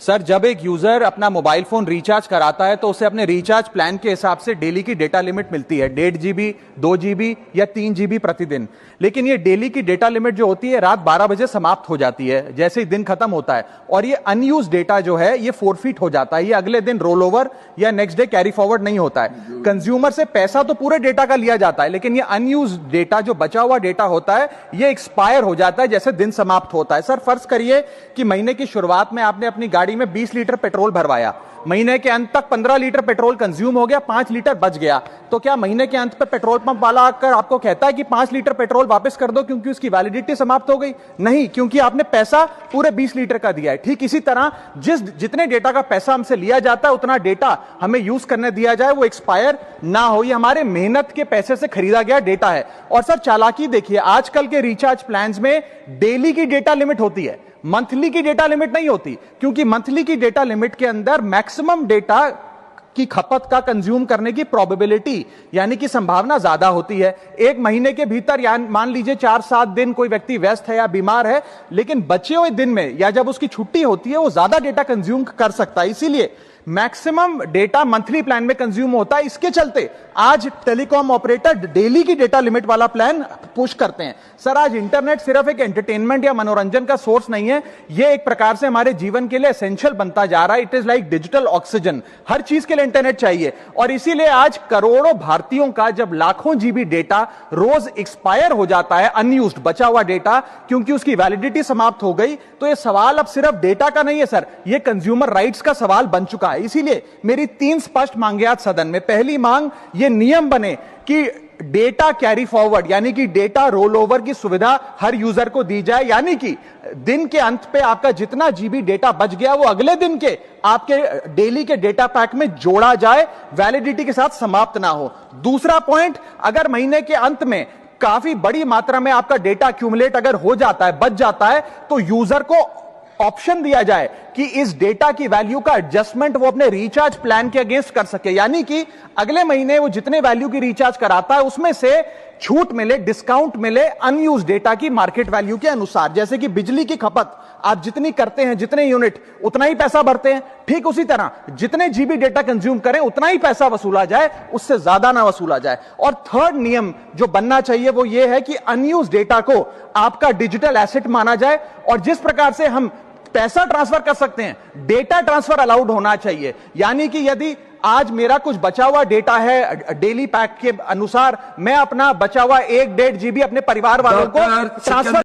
Sir, जब एक user अपना मोबाइल फोन रिचार्ज कराता है तो उसे अपने रिचार्ज प्लान के हिसाब से डेली की डेटा लिमिट मिलती है 1.5 GB, 2 GB या 3 GB प्रतिदिन। लेकिन ये डेली की डेटा लिमिट जो होती है रात 12 बजे समाप्त हो जाती है जैसे ही दिन खत्म होता है, और ये अनयूज डेटा जो है ये फोरफिट हो जाता है, ये अगले दिन रोल ओवर या नेक्स्ट डे कैरी फॉरवर्ड नहीं होता है। कंज्यूमर से पैसा तो पूरे डेटा का लिया जाता है, लेकिन ये अनयूज डेटा जो बचा हुआ डेटा होता है ये एक्सपायर हो जाता है जैसे दिन समाप्त होता है। सर, फर्ज करिए कि महीने की शुरुआत में आपने अपनी गाड़ी में 20 लीटर पेट्रोल भरवाया, महीने के अंत तक 15 लीटर पेट्रोल कंज्यूम हो गया, 5 लीटर बच गया, तो क्या महीने के अंत पे पेट्रोल पंप वाला आकर आपको कहता है कि 5 लीटर पेट्रोल वापस कर दो क्योंकि उसकी वैलिडिटी समाप्त हो गई? नहीं, क्योंकि आपने पैसा पूरे 20 लीटर का दिया है। ठीक इसी तरह जितने डेटा का पैसा हमसे लिया जाता है उतना डेटा हमें यूज करने दिया जाए, वो एक्सपायर ना हो। ये हमारे मेहनत के पैसे से खरीदा गया डेटा है। और सर, चालाकी देखिए, आजकल के रिचार्ज प्लान्स में डेली की डेटा लिमिट होती है, मंथली की डेटा लिमिट नहीं होती, क्योंकि मंथली की डेटा लिमिट के अंदर मैक्सिमम डेटा की खपत का कंज्यूम करने की प्रोबेबिलिटी यानी कि संभावना ज्यादा होती है। एक महीने के भीतर या मान लीजिए 4-7 दिन कोई व्यक्ति व्यस्त है या बीमार है, लेकिन बचे हुए दिन में या जब उसकी छुट्टी होती है वो ज्यादा डेटा कंज्यूम कर सकता है। इसीलिए मैक्सिमम डेटा मंथली प्लान में कंज्यूम होता है। इसके चलते आज टेलीकॉम ऑपरेटर डेली की डेटा लिमिट वाला प्लान पुश करते हैं। सर, आज इंटरनेट सिर्फ एक एंटरटेनमेंट या मनोरंजन का सोर्स नहीं है, यह एक प्रकार से हमारे जीवन के लिए एसेंशियल बनता जा रहा है। It is like digital oxygen, हर चीज के लिए इंटरनेट चाहिए। और इसीलिए आज करोड़ों भारतीयों का जब लाखों जीबी डेटा रोज एक्सपायर हो जाता है, अनयूज्ड बचा हुआ डेटा, क्योंकि उसकी वैलिडिटी समाप्त हो गई, तो यह सवाल अब सिर्फ डेटा का नहीं है सर, यह कंज्यूमर राइट्स का सवाल बन चुका है। इसीलिए मेरी 3 स्पष्ट मांगे आज सदन में। पहली मांग, यह नियम बने कि डेटा कैरी फॉरवर्ड यानी कि डेटा रोल ओवर की सुविधा हर यूजर को दी जाए, यानी कि दिन के अंत पे आपका जितना जीबी डेटा बच गया वो अगले दिन के आपके डेली के डेटा पैक में जोड़ा जाए, वैलिडिटी के साथ समाप्त ना हो। दूसरा पॉइंट, अगर महीने के अंत में काफी बड़ी मात्रा में आपका डेटा एक्यूमुलेट अगर हो जाता है, बच जाता है, तो यूजर को ऑप्शन दिया जाए कि इस डेटा की वैल्यू का एडजस्टमेंट वो अपने रिचार्ज प्लान के अगेंस्ट कर सके, यानी कि अगले महीने वो जितने वैल्यू की रिचार्ज कराता है उसमें से छूट मिले, डिस्काउंट मिले अनयूज डेटा की मार्केट वैल्यू के अनुसार। जैसे कि बिजली की खपत आप जितनी करते हैं, जितने यूनिट उतना ही पैसा भरते हैं, ठीक उसी तरह जितने जीबी डेटा कंज्यूम करें उतना ही पैसा वसूला जाए, उससे ज्यादा ना वसूला जाए। और थर्ड नियम जो बनना चाहिए वो ये है कि अनयूज डेटा को आपका डिजिटल एसेट माना जाए, और जिस प्रकार से हम पैसा ट्रांसफर कर सकते हैं, डेटा ट्रांसफर अलाउड होना चाहिए। यानी कि यदि आज मेरा कुछ बचा हुआ डेटा है डेली पैक के अनुसार, मैं अपना बचा हुआ 1-1.5 GB अपने परिवार वालों को ट्रांसफर